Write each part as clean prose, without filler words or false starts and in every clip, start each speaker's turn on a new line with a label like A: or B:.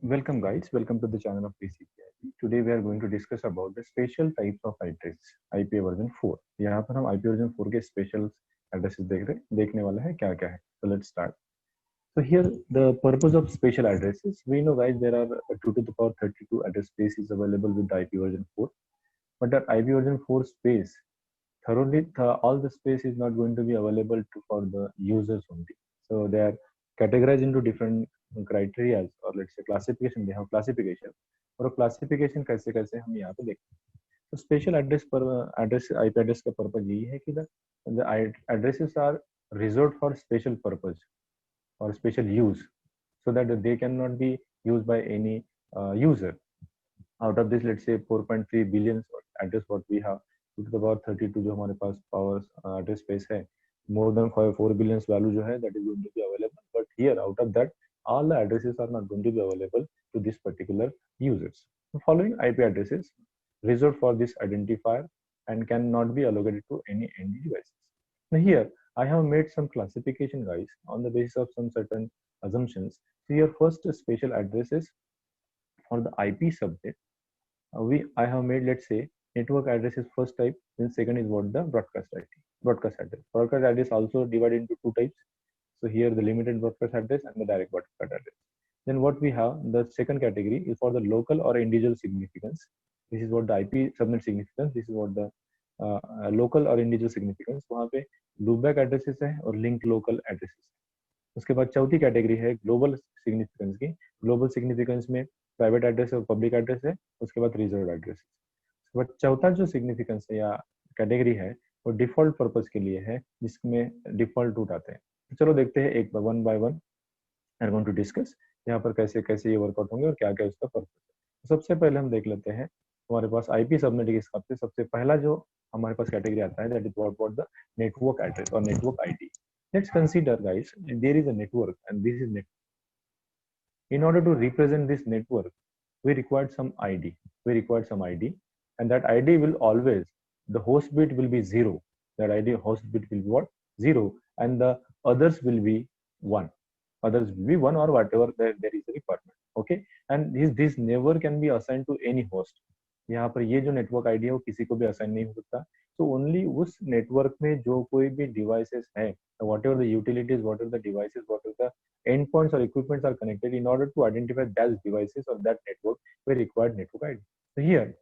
A: Welcome guys, welcome to the channel of TCPIP. Today we are going to discuss about the special types of address IP version 4. यहाँ पर हम IP version 4 के special addresses देखने वाले हैं क्या क्या है. So let's start. So here the purpose of special addresses. We know guys there are 2 to the power 32 address spaces available with the IP version 4. But that IP version 4 space thoroughly all the space is not going to be available for the users only. So they are categorized into different criteria or let's say classification. They have classification और classification कैसे कैसे हम यहाँ पे देखते हैं. तो special address पर एड्रेस आईपी एड्रेस का पर्पज यही है कि the addresses are reserved for special purpose or special use so that they cannot be used by any user. Out of this, let's say 4.3 billion address what we have, to the power 32 जो हमारे पास power address space है, more than 4 billion value जो है that is going to be available. But here out of that, all the addresses are not going to be available to this particular users. The following IP addresses reserved for this identifier and cannot be allocated to any end devices. Now here I have made some classification guys on the basis of some certain assumptions. So your first special addresses for the IP subnet. I have made, let's say, network address is first type, then second is what the broadcast IP, broadcast address. Broadcast address also divided into two types. So here the limited broadcast address and the direct broadcast address. Then what we have, the second category is for the local or individual significance. This is what the IP subnet significance. This is what the local or individual significance. वहाँ पे loopback addresses है और linked local addresses. उसके बाद चौथी category है global significance की. Global significance में प्राइवेट एड्रेस और पब्लिक एड्रेस है, उसके बाद रिजर्व एड्रेस. उसके बाद चौथा जो सिग्निफिकेंस है या कैटेगरी है वो डिफॉल्ट पर्पस के लिए है जिसमें डिफॉल्ट रूट आते हैं. तो चलो देखते हैं एक one by one are going to discuss यहाँ पर कैसे कैसे ये वर्कआउट होंगे और क्या क्या उसका पर्पस है. तो सबसे पहले हम देख लेते हैं हमारे पास आईपी सबनेट के हिसाब से सबसे पहला जो हमारे पास कैटेगरी आता है that is what the network address और network ID. Let's consider guys there is a network and this is net. In order to represent this network we required some id, and that id will always, the host bit will be 0, that id host bit will be what, 0, and the others will be 1, or whatever there is a requirement. Okay, and this never can be assigned to any host. यहाँ पर ये जो network ID है वो किसी को भी assign नहीं हो सकता. तो ओनली उस नेटवर्क में जो कोई भी डिवाइसेस है, whatever the utilities, whatever the devices, whatever the endpoints or equipments are connected, in order to identify those devices or that network, we require network ID. So here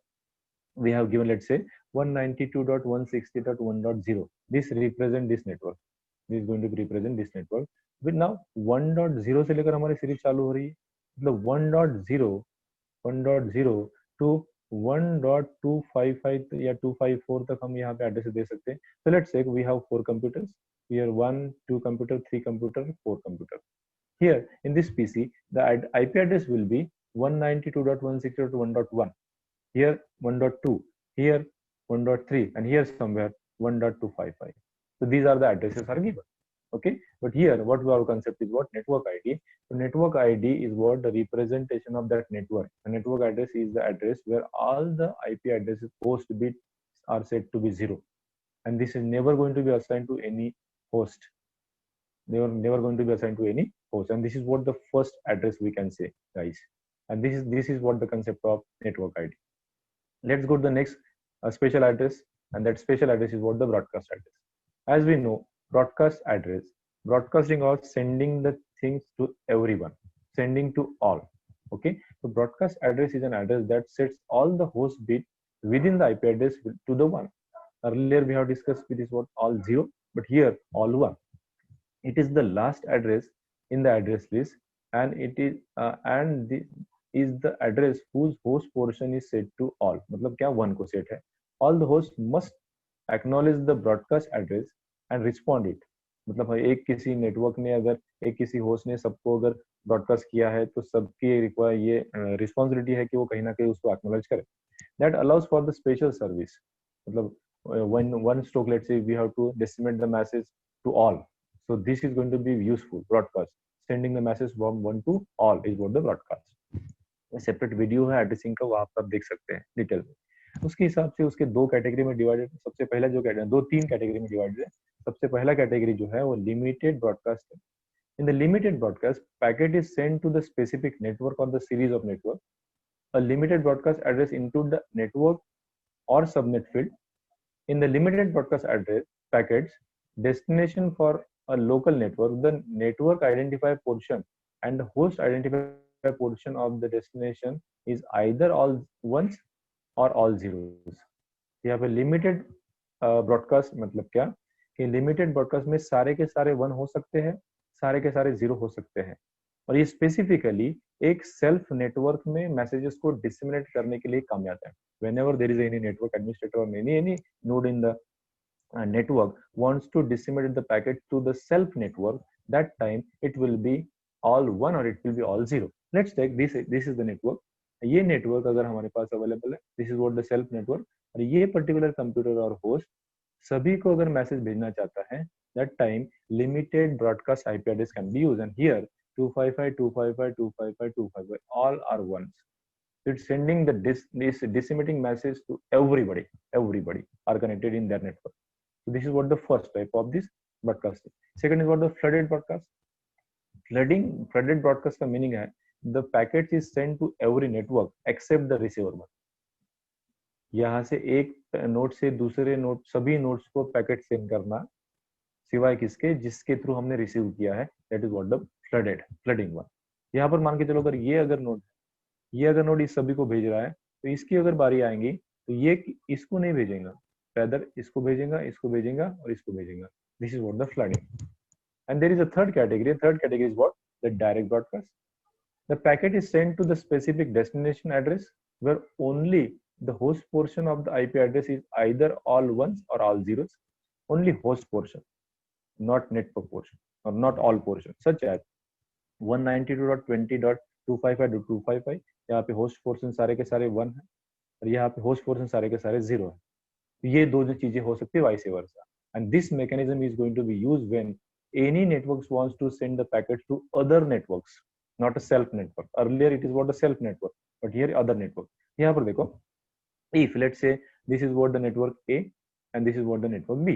A: we have given, let's say 192.160.1.0. This represent this network. This is going to represent this network. But now 1.0 से लेकर हमारी series चालू हो रही है. मतलब 1.0 to 1.255 या 254 तक हम यहाँ पे एड्रेस दे सकते हैं. So let's say we have 4 computers. Here 1, 2 computer, 3 computer, 4 computer. Here in this PC, the IP address will be 192.168.1.1. Here 1.2, here 1.3, and here somewhere 1.255. So these are the addresses are given. Okay, but here what our concept is what network ID. So network ID is what the representation of that network. The network address is the address where all the IP addresses host bits are set to be 0, and this is never going to be assigned to any host. They are never going to be assigned to any host, and this is what the first address we can say guys, and this is what the concept of network ID. Let's go to the next special address, and that special address is what the broadcast address. As we know, broadcast address, broadcasting or sending the things to everyone, sending to all. Okay, so broadcast address is an address that sets all the host bit within the IP address to the 1. Earlier we have discussed with this what all 0, but here all 1. It is the last address in the address list, and it is is the address whose host portion is set to all. मतलब क्या 1 को set है. All the hosts must acknowledge the broadcast address and respond it. मतलब एक किसी network ने अगर एक किसी होस्ट ने सबको अगर ब्रॉडकास्ट किया है तो सबकी रिक्वायर ये रिस्पॉन्सिबिलिटी है कि वो कहीं ना कहीं उसको एक्नॉलेज करे. That allows for the special service. मतलब when one stroke, let's say we have to disseminate the message to all, so this is going to be useful. Broadcast, sending the message from 1 to all is what the broadcast. Separate video है addressing का, वहां पर आप देख सकते हैं detail में. उसके हिसाब से उसके दो कैटेगरी में डिवाइडेड. सबसे पहला जो तीन कैटेगरी में डिवाइडेड है. सबसे पहला कैटेगरी जो है वो लिमिटेड ब्रॉडकास्ट है. In the limited broadcast, packet is sent to the specific network or the series of network. A limited broadcast address include the network or subnet field. In the limited broadcast address packets, destination for a local network, the network identifier portion and the host identifier portion of the destination is either all ones or all zeros. यहाँ पे limited broadcast मतलब क्या कि limited broadcast में सारे के सारे one हो सकते हैं, सारे के सारे जीरो हो सकते हैं, और ये स्पेसिफिकली एक सेल्फ नेटवर्क में मैसेजेस को डिसमिनेट करने के लिए काम आता है. Whenever there is any network administrator or any node in the network wants to disseminate the packet to the self network, that time it will be all one or it will be all zero. Let's take this is the network. ये network अगर हमारे पास available है, this is what the self network, और ये particular computer और host सभी को अगर मैसेज भेजना चाहता है, that time limited broadcast IP address can be used, and here 255.255.255.255 all are ones. It's sending the this disseminating message to everybody. Everybody are connected in their network. So this is what the first type of this broadcasting. Second is what the flooded broadcast. Flooded broadcast का meaning है the packets is sent to every network except the receiver one. यहाँ से एक node से दूसरे node सभी nodes को packet send करना सिवाय किसके, जिसके थ्रू हमने रिसीव किया है, that is what the flooding one. यहाँ पर मान के चलो अगर ये अगर नोड इस सभी को भेज रहा है, तो इसकी अगर बारी आएंगी तो ये इसको नहीं भेजेगा, rather इसको भेजेगा, इसको भेजेगा और इसको भेजेगा. This is what the flooding. And there is a third category is what the direct broadcast. The packet is sent to the specific destination address where only the host portion of the IP address is either all ones or all zeros. Only host portion, not network portion or not all portion. Such as 192.20.255.255. यहाँ पे host portion सारे के सारे 1 है और यहाँ पे host portion सारे के सारे 0 है. तो ये दो चीजें हो सकती है vice versa. And this mechanism is going to be used when any networks wants to send the packets to other networks. Not a self network. Earlier it is what a self network, but here other network. यहाँ पर देखो, if let's say this is what the network A and this is what the network B,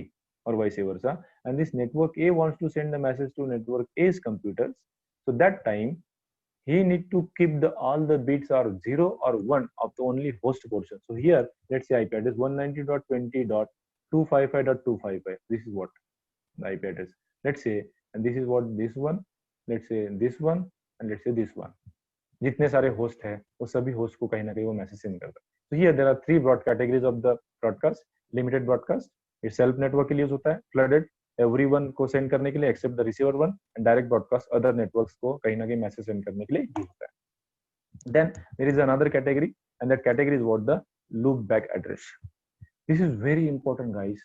A: or vice versa, and this network A wants to send the message to network A's computers, so that time he need to keep all the bits are 0 or 1 of the only host portion. So here let's say IP address 190.20.255.255. This is what the IP address. Let's say, and this is what this one. Let's say this one. And let's say this one. जितने सारे host है वो सभी host को कहीं ना कहीं वो मैसेज सेंड करता है. So here there are three broad categories of the broadcast. Limited broadcast, ये सेल्फ नेटवर्क के लिए यूज होता है. फ्लडेड, एवरीवन को सेंड करने के लिए except the receiver one. And direct broadcast, other networks को कहीं ना कहीं मैसेज सेंड करने के लिए यूज होता है. Then there is another category, and that category is what the loop back address. This is very important, guys,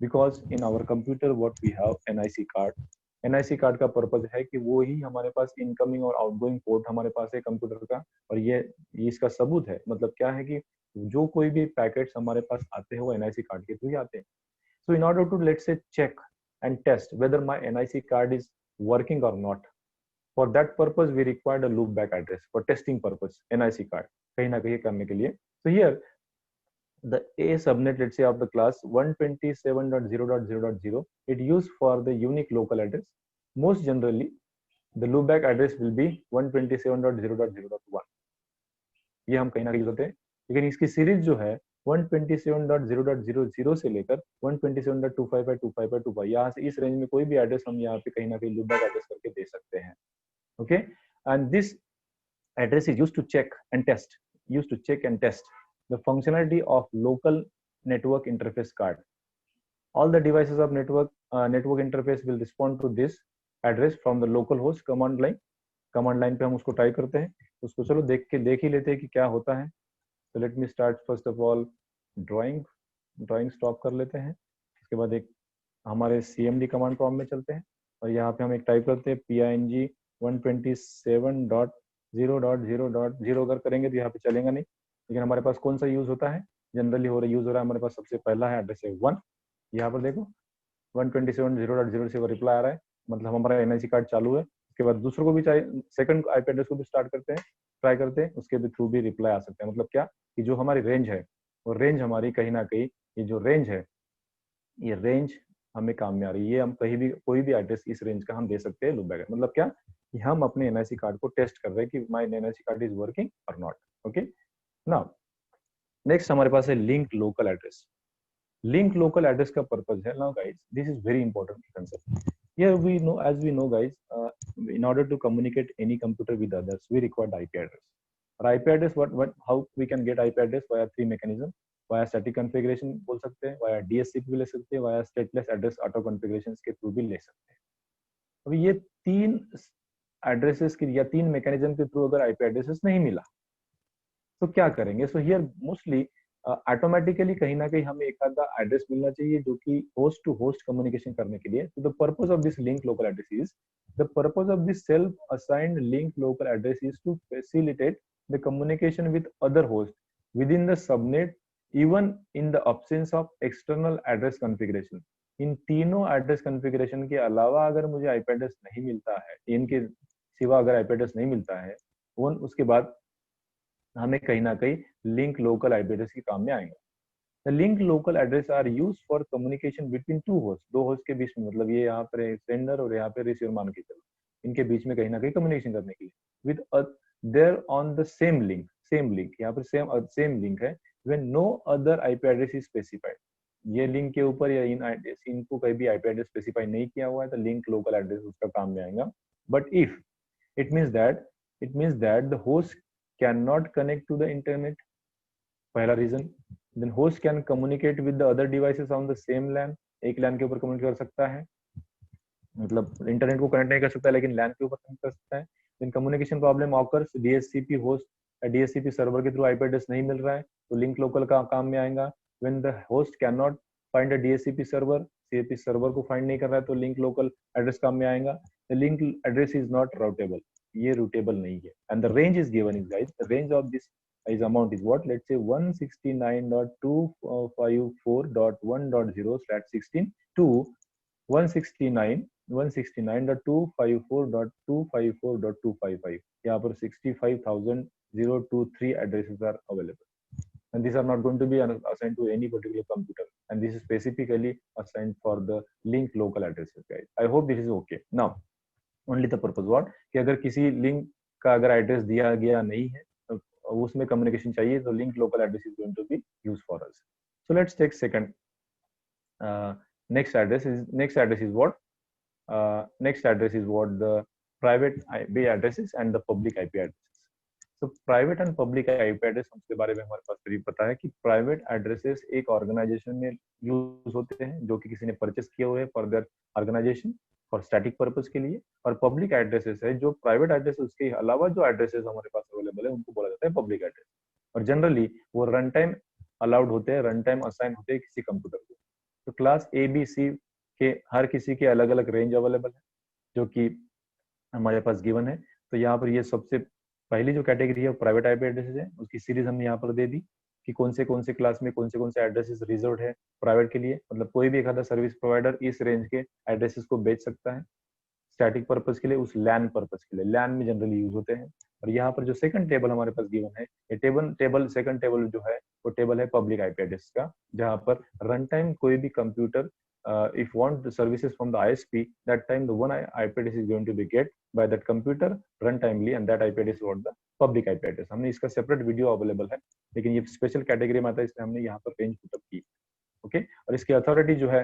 A: because in our computer what we have NIC card. NIC card का purpose है कि वो ही हमारे पास incoming और outgoing port हमारे पास है computer का, और ये इसका सबूत है. मतलब क्या है कि जो कोई भी पैकेट्स हमारे पास आते हैं वो NIC कार्ड के थ्रू ही आते हैं. So in order to let's say check and test whether my NIC card is working और not, for that purpose we required a loop back address for testing purpose. NIC card कहीं ना कहीं करने के लिए. So here the A subnet, let's say, of the class 127.0.0.0, it used for the unique local address. Most generally, the loopback address will be 127.0.0.1. ये हम कहीं ना कहीं यूज होते हैं, लेकिन इसकी सीरीज जो है 127.0.0.0 से लेकर 127.255.255.25, यहाँ से इस रेंज में कोई भी एड्रेस हम यहाँ पे कहीं ना कहीं लूपबैक एड्रेस करके दे सकते हैं. Okay, and this address is used to check and test the functionality of local network interface card. All the devices of network interface will respond to this address from the local host command line. Command line पे हम उसको type करते हैं, उसको चलो देख ही लेते हैं कि क्या होता है. So let me start first of all drawing stop कर लेते हैं. इसके बाद एक हमारे CMD कमांड प्रॉम्प्ट में चलते हैं और यहाँ पे हम एक टाइप करते हैं ping 127.0.0.0 अगर करेंगे तो यहाँ पे चलेगा नहीं. लेकिन हमारे पास कौन सा यूज होता है, जनरली यूज हो रहा है हमारे पास सबसे पहला है एड्रेस है 1. यहाँ पर देखो 127.0.0 से वो रिप्लाई आ रहा है, मतलब हमारा NIC कार्ड चालू है. उसके बाद दूसरों को भी चाहिए, सेकंड IP एड्रेस को भी स्टार्ट करते हैं, ट्राई करते हैं, उसके भी थ्रू भी रिप्लाई आ सकते हैं. मतलब क्या कि जो हमारी रेंज है वो रेंज हमारी कहीं ना कहीं ये जो रेंज है, ये रेंज हमें काम में आ रही है। ये हम कहीं भी कोई भी एड्रेस इस रेंज का हम दे सकते हैं लूप बैक। मतलब क्या कि हम अपने एनआईसी कार्ड को टेस्ट कर रहे हैं कि my NIC card is working और नॉट। ओके, नाउ नेक्स्ट हमारे पास है link local address. Link local address का पर्पज है, now guys this is very important concept. Here we know, as we know, guys, in order to communicate any computer with others, we require IP address. और IP address, how we can get IP address via three mechanism. Via static configuration बोल सकते हैं, via DSCP भी ले सकते हैं, via stateless address auto configurations के through भी ले सकते हैं। अभी ये तीन एड्रेसेस की या तीन मैकेनिज्म के थ्रू अगर IP एड्रेसेस नहीं मिला तो क्या करेंगे? सो हियर मोस्टली ऑटोमेटिकली कहीं ना कहीं हमें एक आधा एड्रेस मिलना चाहिए जो कि होस्ट टू होस्ट कम्युनिकेशन करने के लिए। तो the purpose of this link local address is, the purpose of this self assigned link local address is to facilitate the communication with other host within the subnet even in the absence of external address configuration. इन तीनों address configuration के अलावा अगर मुझे IP address नहीं मिलता है, इनके सिवा अगर आईपी एड्रेस नहीं मिलता है, वो उसके बाद हमें कहीं ना कहीं लिंक लोकल आईपी एड्रेस के काम में आएंगे। The link local address are use for communication between two host, दो होस्ट के बीच में, मतलब ये यहाँ पर सेंडर और यहाँ पे रिसीवर मान के चलो, इनके बीच में कहीं ना कहीं कम्युनिकेशन करने के लिए with there on the same link यहाँ पर सेम लिंक है when no other IP address is specified. ये लिंक के ऊपर या इनको कहीं भी आईपी एड्रेस स्पेसिफाई नहीं किया हुआ है तो लिंक लोकल एड्रेस उसका काम में आएगा। But if it means that the host cannot connect to the internet, पहला reason. Then host can communicate with the other devices on the same LAN, एक लैन के ऊपर कम्युनिकेट कर सकता है, मतलब इंटरनेट को कनेक्ट नहीं कर सकता लेकिन लैन के ऊपर कनेक्ट कर सकता है। Then communication problem occurs, DHCP host DHCP server के थ्रू आईपी एड्रेस नहीं मिल रहा है तो लिंक लोकल का काम में आएगा। When the host can not find a DHCP server, CAP server को फाइंड नहीं कर रहा है तो लिंक लोकल एड्रेस काम में आएगा। The link address is not routable, ये रूटेबल नहीं है। And the range is given is guys, the range of this is amount is what, let's say 169.254.1.0/16 to 169.254.255 यहाँ पर 65,023 addresses are available and these are not going to be assigned to any particular computer and this is specifically assigned for the link local addresses guys. I hope this is okay. Now only the purpose what कि अगर किसी link का अगर address दिया गया नहीं है उसमें कम्युनिकेशन चाहिए तो link local address is going to be use for us. So let's take second next address is what next address is what the private IP addresses and the public IP addresses. So private and public IP address उसके बारे में हमारे पास भी पता है कि private addresses एक organisation में यूज होते हैं जो कि किसी ने परचेस किए हुए for their organisation for static purpose के लिए, और पब्लिक एड्रेसेस है जो प्राइवेट एड्रेस उसके अलावा जो एड्रेसेस हमारे पास अवेलेबल है उनको बोला जाता है पब्लिक एड्रेस। और जनरली वो रन टाइम अलाउड होते हैं, रन टाइम असाइन होते हैं किसी कंप्यूटर को। तो क्लास ए बी सी के हर किसी के अलग अलग रेंज अवेलेबल है जो कि हमारे पास गिवन है। तो यहाँ पर ये सबसे पहली जो कैटेगरी है प्राइवेट आईपी एड्रेसेस है, उसकी सीरीज हमने यहाँ पर दे दी कि कौन से क्लास में कौन से एड्रेसेस रिजर्व है प्राइवेट के लिए। मतलब कोई भी एक आधा सर्विस प्रोवाइडर इस रेंज के एड्रेसेस को बेच सकता है स्टैटिक पर्पस के लिए, उस लैन पर्पस के लिए, लैन में जनरली यूज होते हैं। और यहाँ पर जो सेकंड टेबल हमारे पास गिवन है, ये सेकंड टेबल जो है वो टेबल है पब्लिक आईपी एड्रेस का, जहाँ पर रन टाइम कोई भी computer if want the services from the ISP, that time the one IP address is going to be get by that computer runtimely and that IP address is what the public IP address। हमने इसका separate video available है लेकिन ये special category में आता है इसलिए हमने यहाँ पर रेंज पुटअप की। ओके, और इसकी अथॉरिटी जो है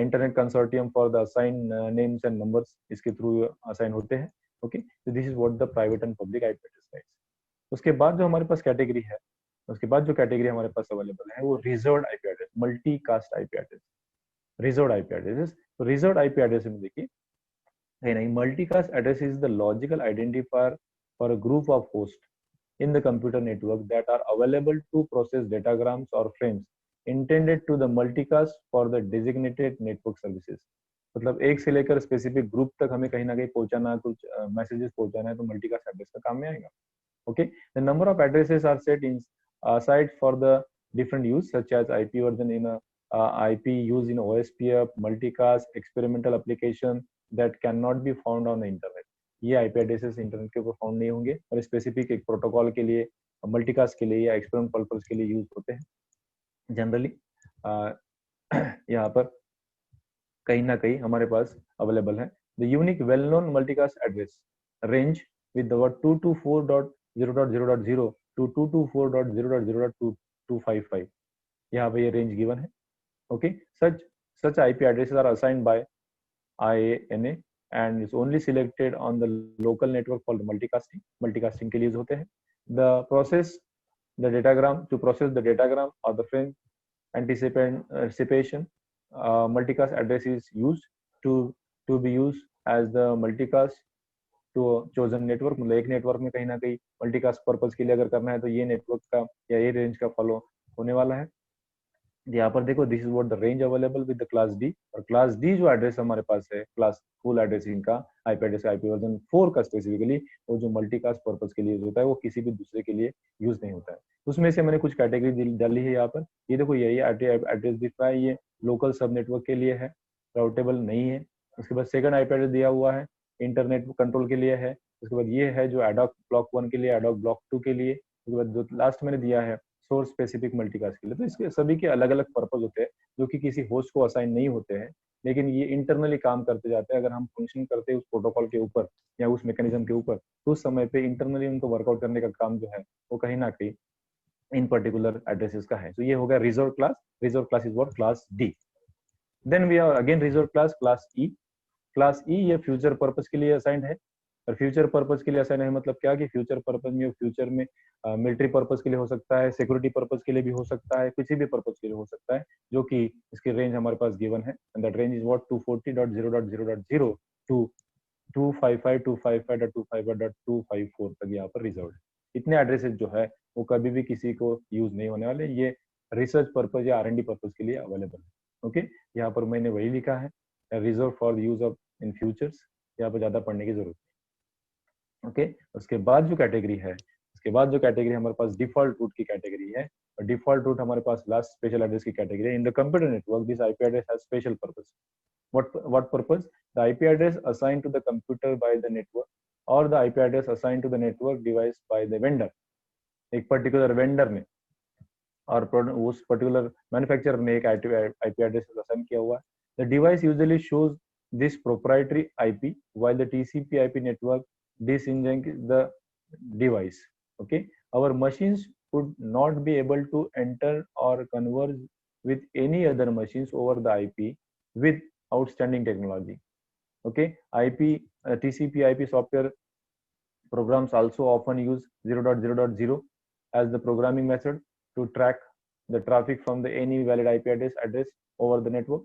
A: internet consortium for the assign names and numbers, इसके थ्रू असाइन होते हैं। ओके, तो this is what the private and public IP address है। उसके बाद जो हमारे पास कैटेगरी है, उसके बाद जो कैटेगरी हमारे पास अवेलेबल है वो reserved IP address, multicast IP address, reserved IP addresses. तो रिजर्व्ड आईपी एड्रेस में देखिए कहीं नहीं, multicast address is the logical identifier for a group of host in the computer network that are available to process datagrams or frames intended to the multicast for the designated network services। मतलब एक से लेकर specific group तक हमें कहीं ना कहीं पहुंचाना, कुछ मैसेजेस पहुंचाना है तो मल्टीकास्ट एड्रेस का काम में आएगा। Okay, the number of addresses are set in aside for the different use such as IP version in a IP use in OSPF, multicast, experimental application that cannot be found on the internet। ये IP addresses internet के ऊपर found नहीं होंगे और specific एक protocol के लिए, multicast के लिए या एक्सपेरिमेंट पर्पस के लिए यूज होते हैं जनरली। यहाँ पर कहीं ना कहीं हमारे पास अवेलेबल है the unique well known multicast address range with the word 224.0.0.0 to 224.0.0.255. यहाँ पे ये रेंज गिवन है. Okay, such IP addresses are assigned by IANA and is only selected on the local network for the multicasting के लिए use होते हैं. the process the datagram to process the datagram or the frame anticipation multicast address is used to be used as the multicast to chosen network. मतलब एक network में कहीं ना कहीं मल्टीकास्ट पर्पज के लिए अगर करना है तो ये नेटवर्क का या ये रेंज का फॉलो होने वाला है. यहाँ पर देखो this is what the range available with the class D. और क्लास डी जो एड्रेस हमारे पास है क्लास फुल एड्रेस इनका आईपी एड्रेस आईपी वर्जन 4 का स्पेसिफिकली वो जो मल्टीकास्ट पर्पज के लिए यूज होता है वो किसी भी दूसरे के लिए यूज नहीं होता है. उसमें से मैंने कुछ कैटेगरी डाली है यहाँ पर. ये देखो यही एड्रेस दिख रहा है, ये लोकल सब नेटवर्क के लिए है, राउटेबल नहीं है. उसके बाद सेकंड आईपी एड्रेस दिया हुआ है इंटरनेट कंट्रोल के लिए है. उसके बाद ये है जो एडॉक ब्लॉक 1 के लिए, एडॉक ब्लॉक 2 के लिए. उसके बाद जो लास्ट मैंने दिया है सोर्स स्पेसिफिक मल्टीकास्ट के लिए. तो इसके सभी के अलग अलग पर्पज होते हैं जो कि किसी होस्ट को असाइन नहीं होते हैं, लेकिन ये इंटरनली काम करते जाते हैं. अगर हम फंक्शन करते हैं उस प्रोटोकॉल के ऊपर या उस मैकेनिज्म के ऊपर तो उस समय पे इंटरनली उनको वर्कआउट करने का काम जो है वो कहीं ना कहीं इन पर्टिकुलर एड्रेसेस का है. तो ये हो गया reserve class. Reserve class is what class D. Then we are again reserve class E. Class E ये फ्यूचर पर्पज के लिए असाइंड है. और फ्यूचर पर्पज के लिए असाइन है मतलब क्या कि फ्यूचर पर्पज में फ्यूचर में मिलिट्री पर्पज के लिए हो सकता है, सिक्योरिटी पर्पज के लिए भी हो सकता है, किसी भी पर्पज के लिए हो सकता है, जो कि इसकी रेंज हमारे पास गिवन है. And that range is what 240.0.0.0 to 255.255.254 तक यहाँ पर रिजर्व है. इतने एड्रेसेस जो है वो कभी भी किसी को यूज नहीं होने वाले. ये रिसर्च पर्पज या R&D पर्पज के लिए अवेलेबल है. ओके, यहाँ पर मैंने वही लिखा है reserve for use of in futures. यहाँ पर ज्यादा पढ़ने की जरूरत. ओके, उसके बाद जो कैटेगरी है, उसके बाद जो कैटेगरी हमारे पास डिफॉल्ट रूट की कैटेगरी है. और डिफॉल्ट रूट हमारे पास लास्ट स्पेशल एड्रेस की कैटेगरी है. In the computer network this IP address has special purpose. what purpose? The IP address assigned to the computer by the network or the IP address assigned to the network device by the vendor. एक particular vendor ने और उस particular manufacturer ने एक IP address assign किया हुआ है. The device usually shows this proprietary IP while the TCP/IP network disengages the device. Okay, our machines could not be able to enter or converge with any other machines over the IP with outstanding technology. Okay, TCP/IP software programs also often use 0.0.0 as the programming method to track the traffic from the any valid IP address over the network.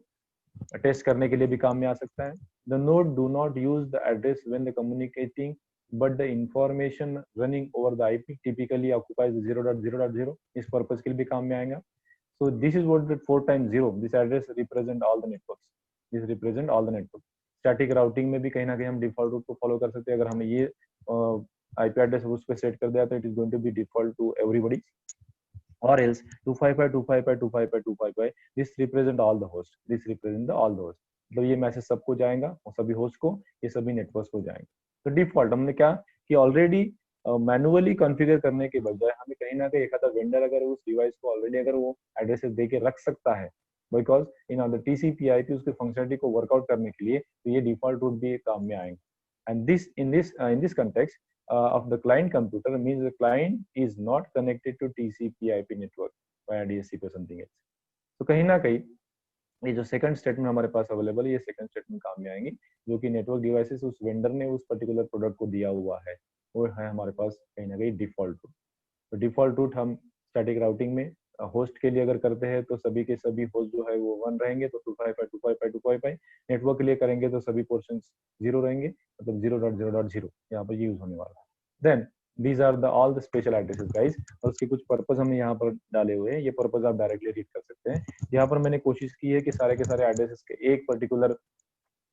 A: Test करने के लिए भी काम में आ सकता है. The node do not use the address when they communicating, but the information running over the IP typically occupies 0.0.0. इस purpose के लिए भी काम में आएगा. So this is what the 4 times 0. This address represent all the networks. This represent all the networks. Static routing में भी कहीं ना कहीं हम डिफॉल्ट रूट को फॉलो कर सकते हैं. अगर हमें ये IP एड्रेस उस पे सेट कर दिया तो it is going to be default to everybody. Or else 255.255.255 this represent all the host. This represent the all the host. मतलब ये मैसेज सबको जाएगा और सभी होस्ट को, ये सभी नेटवर्क्स को जाएंगे. तो डिफॉल्ट हमने क्या कि ऑलरेडी मैनुअली कॉन्फ़िगर करने के बजाय हमें कहीं ना कहीं एक आधा वेंडर अगर उस डिवाइस को ऑलरेडी अगर वो एड्रेसेस दे के रख सकता है बिकॉज इन ऑर्डर TCP/IP उसकी फंक्शनलिटी को वर्कआउट करने के लिए तो ये डिफॉल्ट रूट भी काम में आएंगे. And this in this context of the client computer means the client is not connected to TCP/IP network via DHCP or something else. तो कहीं ना कहीं ये जो सेकंड स्टेटमेंट हमारे पास अवेलेबल है ये सेकंड स्टेटमेंट काम में आएंगे जो कि नेटवर्क डिवाइसेस उस वेंडर ने उस पर्टिकुलर प्रोडक्ट को दिया हुआ है वो है हमारे पास कहीं ना कहीं डिफॉल्ट रूट. तो डिफॉल्ट रूट हम स्टैटिक राउटिंग में होस्ट के लिए अगर करते हैं तो सभी के सभी होस्ट जो है वो 1 रहेंगे तो 255.255.255. नेटवर्क के लिए करेंगे तो सभी पोर्शन 0 रहेंगे मतलब 0.0.0 यहाँ पर यूज होने वाला है. Then these are the all the special addresses guys. और उसके कुछ पर्पस हमने यहाँ पर डाले हुए हैं. ये पर्पस आप डायरेक्टली रीड कर सकते हैं. यहाँ पर मैंने कोशिश की है कि सारे के सारे एड्रेसेस के एक पर्टिकुलर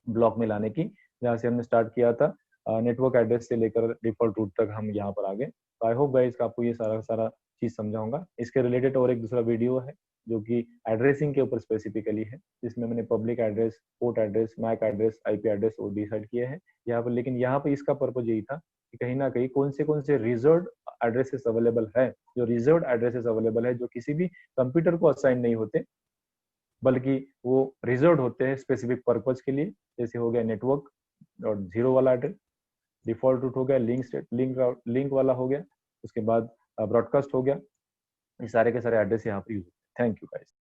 A: ब्लॉक में लाने की. जहाँ से हमने स्टार्ट किया था नेटवर्क एड्रेस से लेकर डिफॉल्ट रूट तक हम यहाँ पर आ गए. तो आई होप गाइस आपको ये सारा चीज समझाऊंगा. इसके रिलेटेड और एक दूसरा वीडियो है जो कि एड्रेसिंग के ऊपर स्पेसिफिकली है जिसमें मैंने public address, port address, MAC address, IP address वो डिसाइड किए हैं यहाँ पर. लेकिन यहाँ पर इसका पर्पज यही था कि कहीं ना कहीं कौन से रिजर्व्ड एड्रेसेस अवेलेबल है, जो रिजर्व्ड एड्रेसेस अवेलेबल है जो किसी भी कंप्यूटर को असाइन नहीं होते बल्कि वो रिजर्व होते हैं स्पेसिफिक पर्पज के लिए। जैसे हो गया नेटवर्क और जीरो वाला एड्रेस, डिफॉल्ट रूट हो गया, लिंक वाला हो गया, उसके बाद ब्रॉडकास्ट हो गया। ये सारे के सारे एड्रेस यहाँ पर यूज होते हैं। Thank you guys.